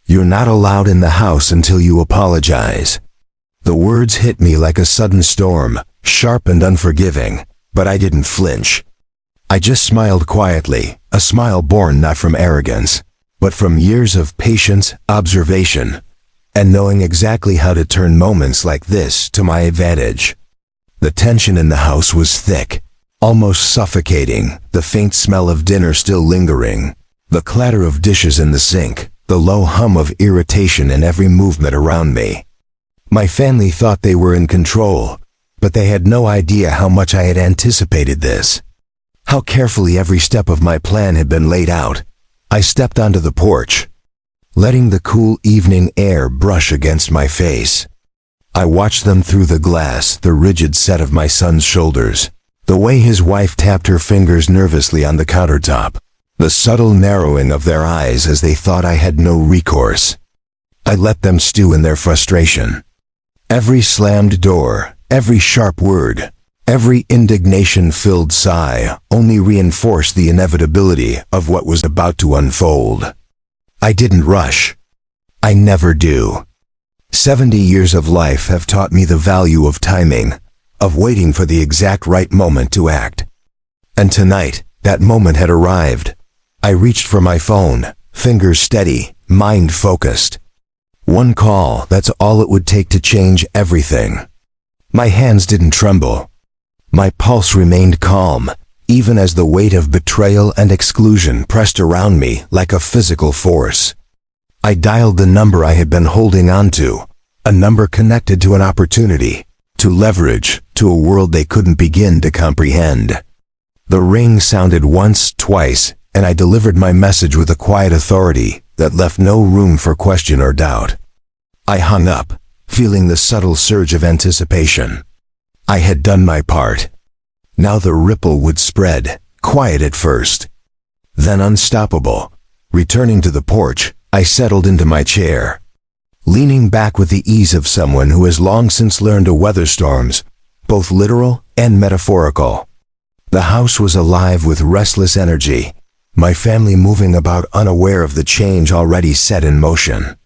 "You're not allowed in the house until you apologize." The words hit me like a sudden storm, sharp and unforgiving, but I didn't flinch. I just smiled quietly, a smile born not from arrogance, but from years of patience, observation, and knowing exactly how to turn moments like this to my advantage. The tension in the house was thick, almost suffocating, the faint smell of dinner still lingering, the clatter of dishes in the sink, the low hum of irritation in every movement around me. My family thought they were in control, but they had no idea how much I had anticipated this. How carefully every step of my plan had been laid out. I stepped onto the porch, letting the cool evening air brush against my face. I watched them through the glass, the rigid set of my son's shoulders, the way his wife tapped her fingers nervously on the countertop, the subtle narrowing of their eyes as they thought I had no recourse. I let them stew in their frustration. Every slammed door, every sharp word, every indignation-filled sigh only reinforced the inevitability of what was about to unfold. I didn't rush. I never do. 70 years of life have taught me the value of timing, of waiting for the exact right moment to act. And tonight, that moment had arrived. I reached for my phone, fingers steady, mind focused. One call, that's all it would take to change everything. My hands didn't tremble. My pulse remained calm, even as the weight of betrayal and exclusion pressed around me like a physical force. I dialed the number I had been holding on to, a number connected to an opportunity, to leverage, to a world they couldn't begin to comprehend. The ring sounded once, twice, and I delivered my message with a quiet authority that left no room for question or doubt. I hung up, feeling the subtle surge of anticipation. I had done my part. Now the ripple would spread, quiet at first, then unstoppable. Returning to the porch, I settled into my chair, leaning back with the ease of someone who has long since learned to weather storms, both literal and metaphorical. The house was alive with restless energy, my family moving about unaware of the change already set in motion.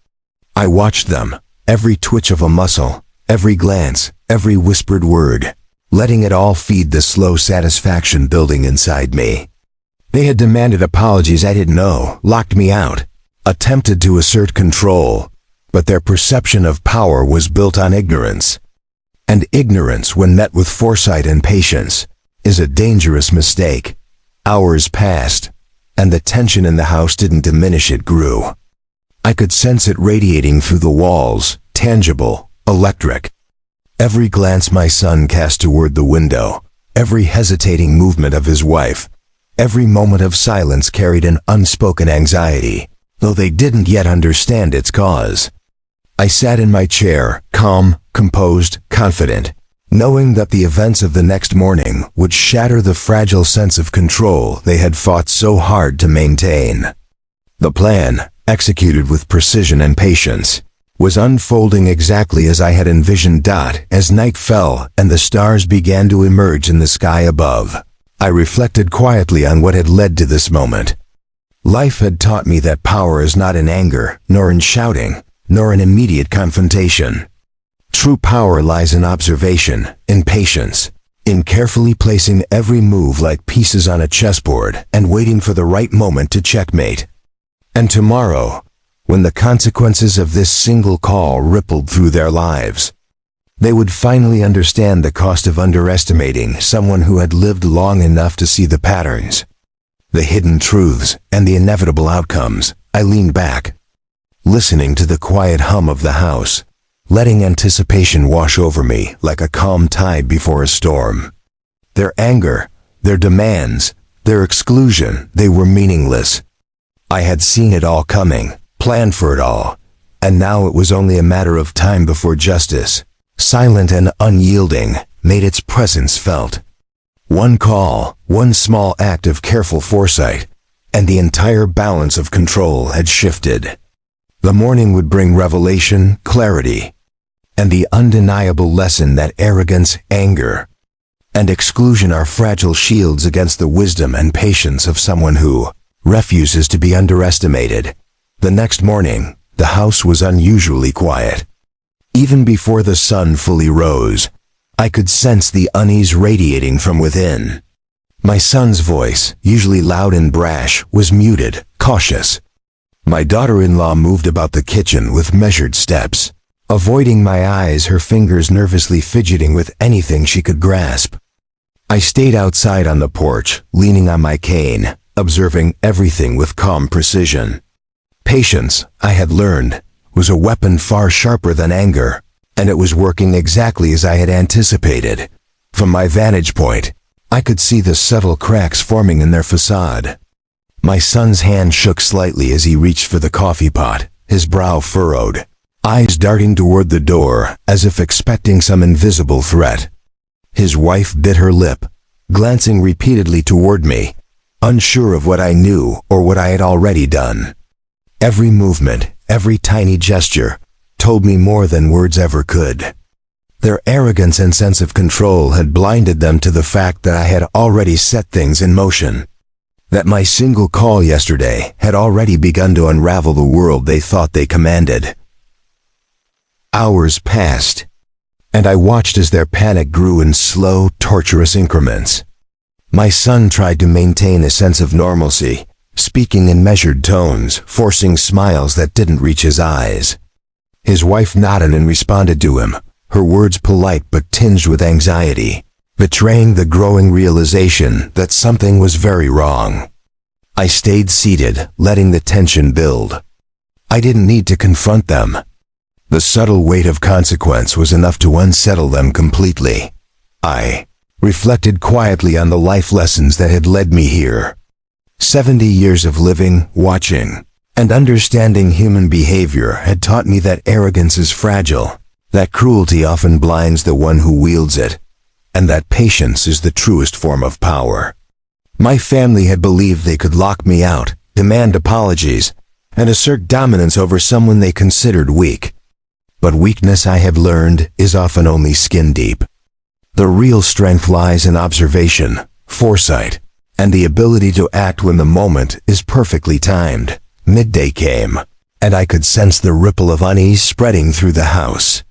I watched them, every twitch of a muscle, every glance, every whispered word, letting it all feed the slow satisfaction building inside me. They had demanded apologies I didn't owe, locked me out, attempted to assert control, but their perception of power was built on ignorance. And ignorance, when met with foresight and patience, is a dangerous mistake. Hours passed, and the tension in the house didn't diminish, it grew. I could sense it radiating through the walls, tangible, electric. Every glance my son cast toward the window, every hesitating movement of his wife, every moment of silence carried an unspoken anxiety, though they didn't yet understand its cause. I sat in my chair, calm, composed, confident, knowing that the events of the next morning would shatter the fragile sense of control they had fought so hard to maintain. The plan, executed with precision and patience, was unfolding exactly as I had envisioned. As night fell and the stars began to emerge in the sky above, I reflected quietly on what had led to this moment. Life had taught me that power is not in anger, nor in shouting, nor in immediate confrontation. True power lies in observation, in patience, in carefully placing every move like pieces on a chessboard and waiting for the right moment to checkmate. And tomorrow, when the consequences of this single call rippled through their lives, they would finally understand the cost of underestimating someone who had lived long enough to see the patterns, the hidden truths, and the inevitable outcomes. I leaned back, listening to the quiet hum of the house, letting anticipation wash over me like a calm tide before a storm. Their anger, their demands, their exclusion, they were meaningless. I had seen it all coming, planned for it all, and now it was only a matter of time before justice, silent and unyielding, made its presence felt. One call, one small act of careful foresight, and the entire balance of control had shifted. The morning would bring revelation, clarity, and the undeniable lesson that arrogance, anger, and exclusion are fragile shields against the wisdom and patience of someone who refuses to be underestimated. The next morning, the house was unusually quiet. Even before the sun fully rose, I could sense the unease radiating from within. My son's voice, usually loud and brash, was muted, cautious. My daughter-in-law moved about the kitchen with measured steps. Avoiding my eyes, her fingers nervously fidgeting with anything she could grasp. I stayed outside on the porch, leaning on my cane, observing everything with calm precision. Patience, I had learned, was a weapon far sharper than anger, and it was working exactly as I had anticipated. From my vantage point, I could see the subtle cracks forming in their facade. My son's hand shook slightly as he reached for the coffee pot, his brow furrowed, eyes darting toward the door as if expecting some invisible threat. His wife bit her lip, glancing repeatedly toward me, unsure of what I knew or what I had already done. Every movement, every tiny gesture, told me more than words ever could. Their arrogance and sense of control had blinded them to the fact that I had already set things in motion. That my single call yesterday had already begun to unravel the world they thought they commanded. Hours passed, and I watched as their panic grew in slow, torturous increments. My son tried to maintain a sense of normalcy, speaking in measured tones, forcing smiles that didn't reach his eyes. His wife nodded and responded to him, her words polite but tinged with anxiety, betraying the growing realization that something was very wrong. I stayed seated, letting the tension build. I didn't need to confront them. The subtle weight of consequence was enough to unsettle them completely. I reflected quietly on the life lessons that had led me here. 70 years of living, watching, and understanding human behavior had taught me that arrogance is fragile, that cruelty often blinds the one who wields it, and that patience is the truest form of power. My family had believed they could lock me out, demand apologies, and assert dominance over someone they considered weak. But weakness, I have learned, is often only skin deep. The real strength lies in observation, foresight, and the ability to act when the moment is perfectly timed. Midday came, and I could sense the ripple of unease spreading through the house.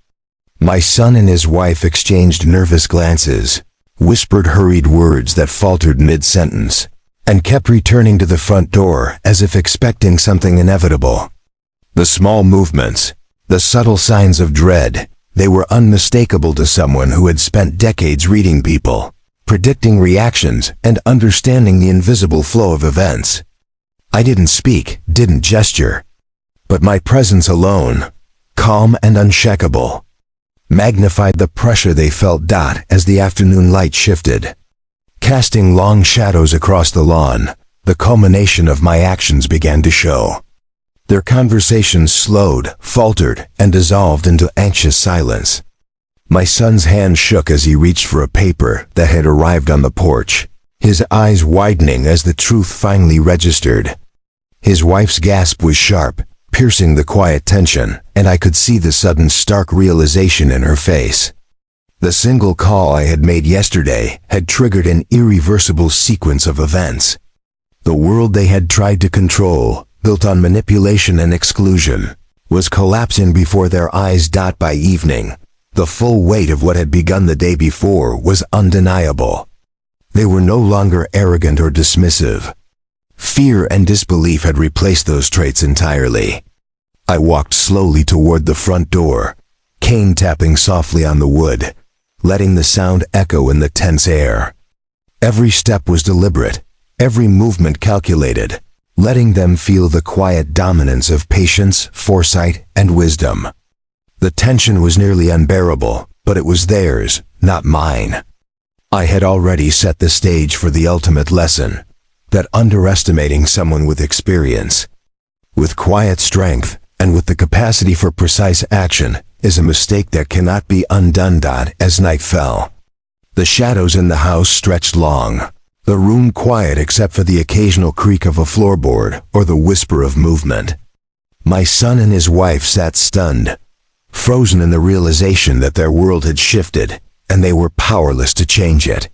My son and his wife exchanged nervous glances, whispered hurried words that faltered mid-sentence, and kept returning to the front door as if expecting something inevitable. The small movements, the subtle signs of dread, they were unmistakable to someone who had spent decades reading people, predicting reactions, and understanding the invisible flow of events. I didn't speak, didn't gesture, but my presence alone, calm and unshakable, magnified the pressure they felt. As the afternoon light shifted, casting long shadows across the lawn, the culmination of my actions began to show. Their conversations slowed, faltered, and dissolved into anxious silence. My son's hand shook as he reached for a paper that had arrived on the porch, his eyes widening as the truth finally registered. His wife's gasp was sharp, piercing the quiet tension, and I could see the sudden stark realization in her face. The single call I had made yesterday had triggered an irreversible sequence of events. The world they had tried to control, built on manipulation and exclusion, was collapsing before their eyes. By evening, the full weight of what had begun the day before was undeniable. They were no longer arrogant or dismissive. Fear and disbelief had replaced those traits entirely. I walked slowly toward the front door, cane tapping softly on the wood, letting the sound echo in the tense air. Every step was deliberate, every movement calculated, letting them feel the quiet dominance of patience, foresight, and wisdom. The tension was nearly unbearable, but it was theirs, not mine. I had already set the stage for the ultimate lesson, that underestimating someone with experience, with quiet strength, and with the capacity for precise action, is a mistake that cannot be undone. As night fell, the shadows in the house stretched long, the room quiet except for the occasional creak of a floorboard or the whisper of movement. My son and his wife sat stunned, frozen in the realization that their world had shifted, and they were powerless to change it.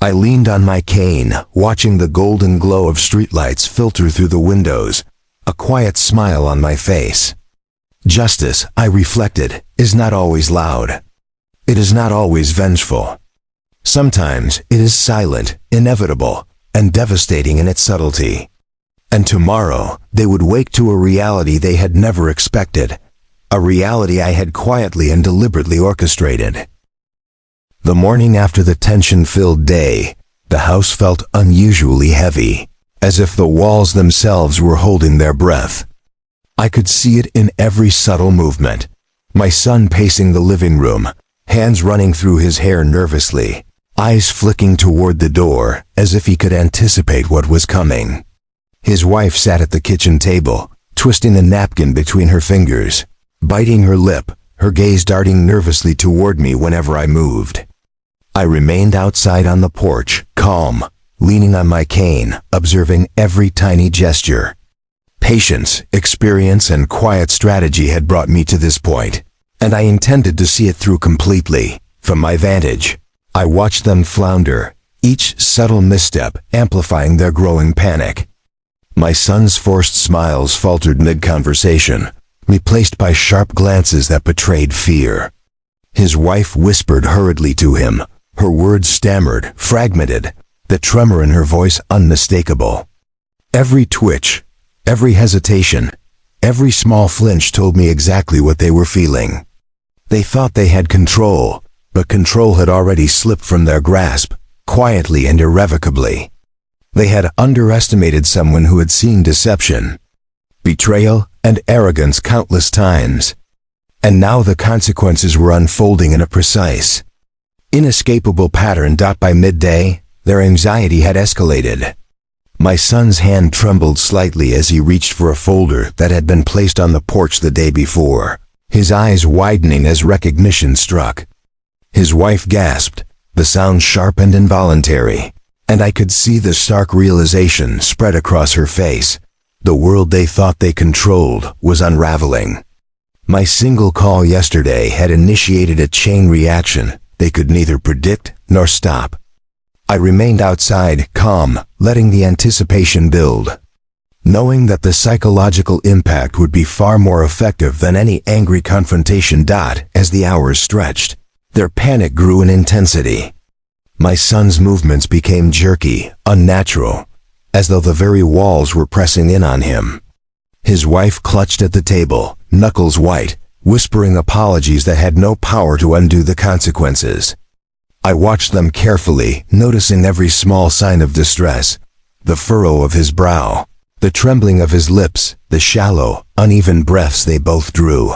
I leaned on my cane, watching the golden glow of streetlights filter through the windows, a quiet smile on my face. Justice, I reflected, is not always loud. It is not always vengeful. Sometimes it is silent, inevitable, and devastating in its subtlety. And tomorrow they would wake to a reality they had never expected, a reality I had quietly and deliberately orchestrated. The morning after the tension-filled day, the house felt unusually heavy, as if the walls themselves were holding their breath. I could see it in every subtle movement. My son pacing the living room, hands running through his hair nervously, eyes flicking toward the door as if he could anticipate what was coming. His wife sat at the kitchen table, twisting a napkin between her fingers, biting her lip, her gaze darting nervously toward me whenever I moved. I remained outside on the porch, calm, leaning on my cane, observing every tiny gesture. Patience, experience, and quiet strategy had brought me to this point, and I intended to see it through completely. From my vantage, I watched them flounder, each subtle misstep amplifying their growing panic. My son's forced smiles faltered mid-conversation, replaced by sharp glances that betrayed fear. His wife whispered hurriedly to him, her words stammered, fragmented, the tremor in her voice unmistakable. Every twitch, every hesitation, every small flinch told me exactly what they were feeling. They thought they had control, but control had already slipped from their grasp, quietly and irrevocably. They had underestimated someone who had seen deception, betrayal, and arrogance countless times. And now the consequences were unfolding in a precise, inescapable pattern. By midday, their anxiety had escalated. My son's hand trembled slightly as he reached for a folder that had been placed on the porch the day before, his eyes widening as recognition struck. His wife gasped, the sound sharp and involuntary, and I could see the stark realization spread across her face. The world they thought they controlled was unraveling. My single call yesterday had initiated a chain reaction they could neither predict nor stop. I remained outside, calm, letting the anticipation build, knowing that the psychological impact would be far more effective than any angry confrontation. As the hours stretched, their panic grew in intensity. My son's movements became jerky, unnatural, as though the very walls were pressing in on him. His wife clutched at the table, knuckles white, whispering apologies that had no power to undo the consequences. I watched them carefully, noticing every small sign of distress, the furrow of his brow, the trembling of his lips, the shallow, uneven breaths they both drew.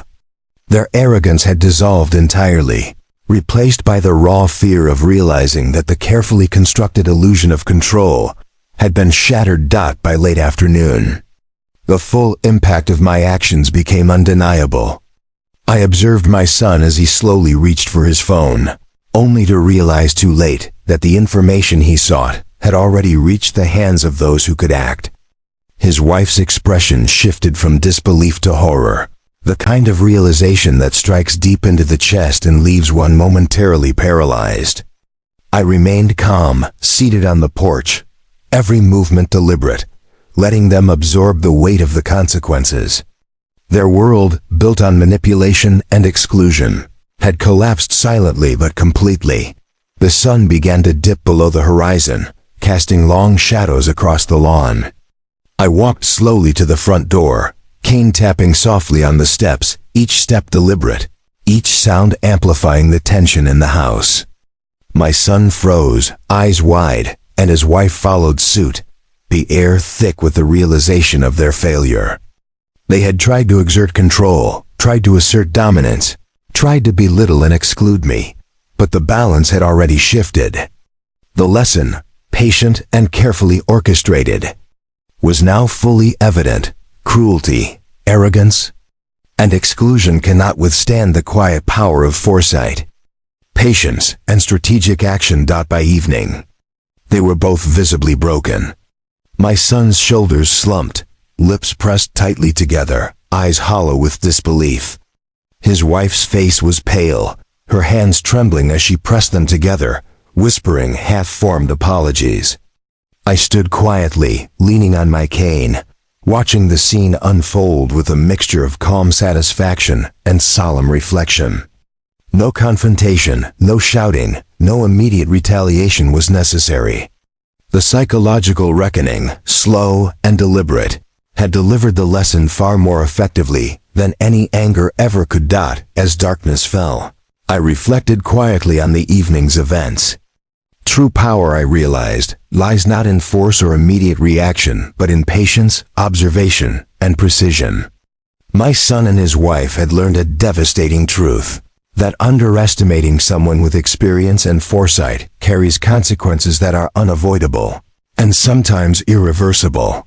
Their arrogance had dissolved entirely, replaced by the raw fear of realizing that the carefully constructed illusion of control had been shattered. By late afternoon, the full impact of my actions became undeniable. I observed my son as he slowly reached for his phone, only to realize too late that the information he sought had already reached the hands of those who could act. His wife's expression shifted from disbelief to horror, the kind of realization that strikes deep into the chest and leaves one momentarily paralyzed. I remained calm, seated on the porch, every movement deliberate, letting them absorb the weight of the consequences. Their world, built on manipulation and exclusion, had collapsed silently but completely. The sun began to dip below the horizon, casting long shadows across the lawn. I walked slowly to the front door, cane tapping softly on the steps, each step deliberate, each sound amplifying the tension in the house. My son froze, eyes wide, and his wife followed suit, the air thick with the realization of their failure. They had tried to exert control, tried to assert dominance, tried to belittle and exclude me, but the balance had already shifted. The lesson, patient and carefully orchestrated, was now fully evident. Cruelty, arrogance, and exclusion cannot withstand the quiet power of foresight, patience, and strategic action. By evening, they were both visibly broken. My son's shoulders slumped, lips pressed tightly together, eyes hollow with disbelief. His wife's face was pale, her hands trembling as she pressed them together, whispering half-formed apologies. I stood quietly, leaning on my cane, watching the scene unfold with a mixture of calm satisfaction and solemn reflection. No confrontation, no shouting, no immediate retaliation was necessary. The psychological reckoning, slow and deliberate, had delivered the lesson far more effectively than any anger ever could. As darkness fell, I reflected quietly on the evening's events. True power, I realized, lies not in force or immediate reaction, but in patience, observation, and precision. My son and his wife had learned a devastating truth, that underestimating someone with experience and foresight carries consequences that are unavoidable, and sometimes irreversible.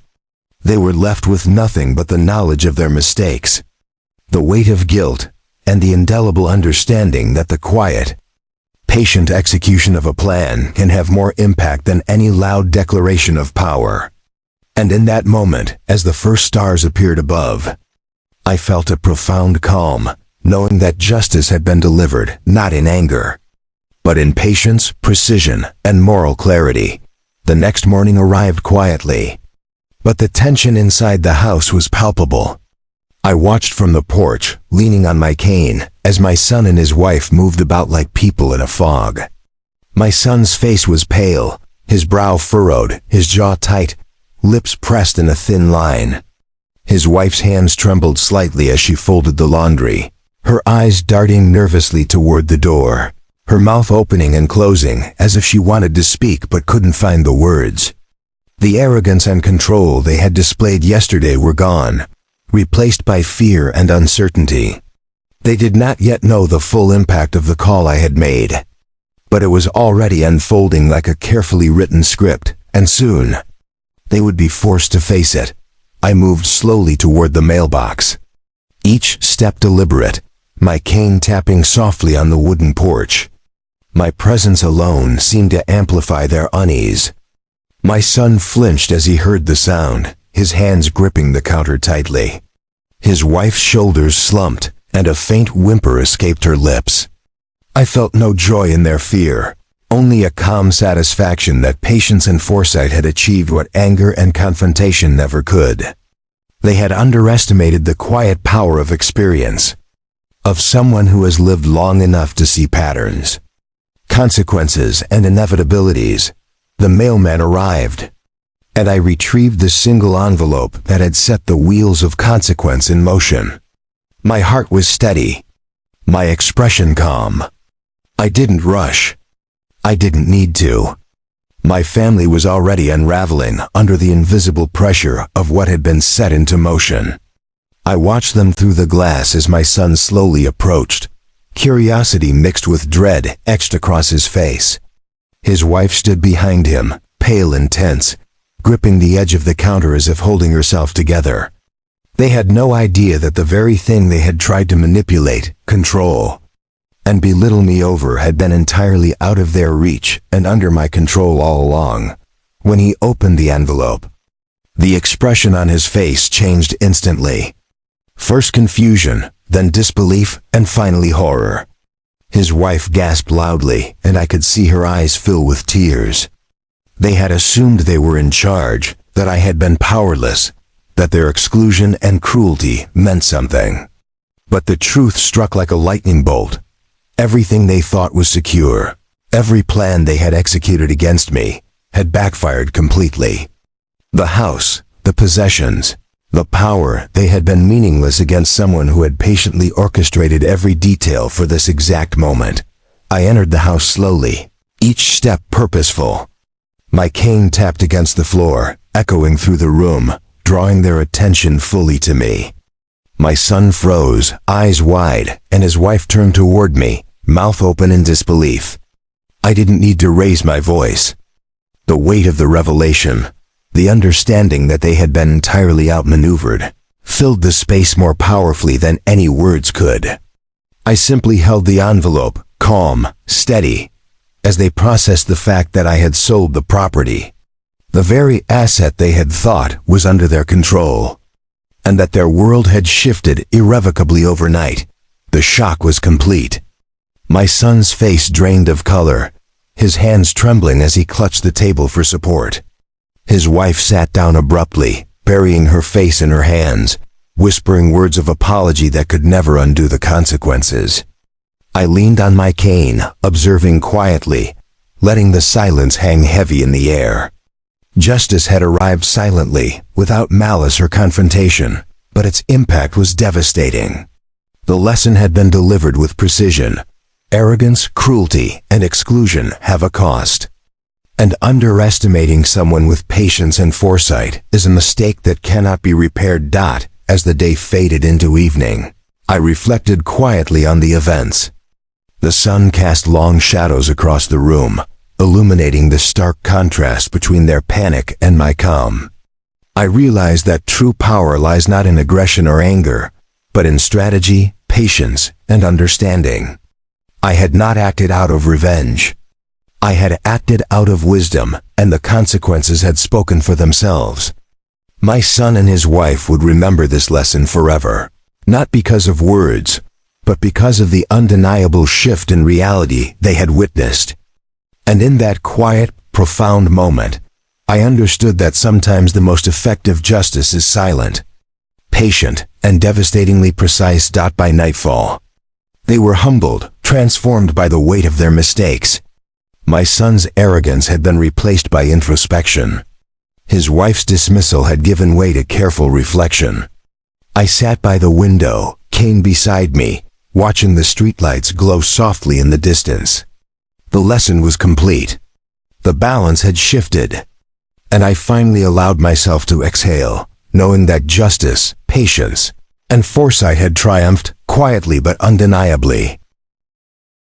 They were left with nothing but the knowledge of their mistakes, the weight of guilt, and the indelible understanding that the quiet, patient execution of a plan can have more impact than any loud declaration of power. And in that moment, as the first stars appeared above, I felt a profound calm, knowing that justice had been delivered, not in anger, but in patience, precision, and moral clarity. The next morning arrived quietly, but the tension inside the house was palpable. I watched from the porch, leaning on my cane, as my son and his wife moved about like people in a fog. My son's face was pale, his brow furrowed, his jaw tight, lips pressed in a thin line. His wife's hands trembled slightly as she folded the laundry, her eyes darting nervously toward the door, her mouth opening and closing as if she wanted to speak but couldn't find the words. The arrogance and control they had displayed yesterday were gone, replaced by fear and uncertainty. They did not yet know the full impact of the call I had made, but it was already unfolding like a carefully written script, and soon they would be forced to face it. I moved slowly toward the mailbox, each step deliberate, my cane tapping softly on the wooden porch. My presence alone seemed to amplify their unease. My son flinched as he heard the sound, his hands gripping the counter tightly. His wife's shoulders slumped, and a faint whimper escaped her lips. I felt no joy in their fear, only a calm satisfaction that patience and foresight had achieved what anger and confrontation never could. They had underestimated the quiet power of experience, of someone who has lived long enough to see patterns, consequences, and inevitabilities. The mailman arrived, and I retrieved the single envelope that had set the wheels of consequence in motion. My heart was steady, my expression calm. I didn't rush. I didn't need to. My family was already unraveling under the invisible pressure of what had been set into motion. I watched them through the glass as my son slowly approached, curiosity mixed with dread etched across his face. His wife stood behind him, pale and tense, gripping the edge of the counter as if holding herself together. They had no idea that the very thing they had tried to manipulate, control, and belittle me over had been entirely out of their reach and under my control all along. When he opened the envelope, the expression on his face changed instantly. First confusion, then disbelief, and finally horror. His wife gasped loudly, and I could see her eyes fill with tears. They had assumed they were in charge, that I had been powerless, that their exclusion and cruelty meant something. But the truth struck like a lightning bolt. Everything they thought was secure, every plan they had executed against me, had backfired completely. The house, the possessions, the power, they had been meaningless against someone who had patiently orchestrated every detail for this exact moment. I entered the house slowly, each step purposeful. My cane tapped against the floor, echoing through the room, drawing their attention fully to me. My son froze, eyes wide, and his wife turned toward me, mouth open in disbelief. I didn't need to raise my voice. The weight of the revelation, the understanding that they had been entirely outmaneuvered, filled the space more powerfully than any words could. I simply held the envelope, calm, steady, as they processed the fact that I had sold the property, the very asset they had thought was under their control, and that their world had shifted irrevocably overnight. The shock was complete. My son's face drained of color, his hands trembling as he clutched the table for support. His wife sat down abruptly, burying her face in her hands, whispering words of apology that could never undo the consequences. I leaned on my cane, observing quietly, letting the silence hang heavy in the air. Justice had arrived silently, without malice or confrontation, but its impact was devastating. The lesson had been delivered with precision. Arrogance, cruelty, and exclusion have a cost. And underestimating someone with patience and foresight is a mistake that cannot be repaired. As the day faded into evening, I reflected quietly on the events. The sun cast long shadows across the room, illuminating the stark contrast between their panic and my calm. I realized that true power lies not in aggression or anger, but in strategy, patience, and understanding. I had not acted out of revenge. I had acted out of wisdom, and the consequences had spoken for themselves. My son and his wife would remember this lesson forever, not because of words, but because of the undeniable shift in reality they had witnessed. And in that quiet, profound moment, I understood that sometimes the most effective justice is silent, patient, and devastatingly precise. By nightfall, they were humbled, transformed by the weight of their mistakes. My son's arrogance had been replaced by introspection. His wife's dismissal had given way to careful reflection. I sat by the window, cane beside me, watching the streetlights glow softly in the distance. The lesson was complete. The balance had shifted, and I finally allowed myself to exhale, knowing that justice, patience, and foresight had triumphed, quietly but undeniably.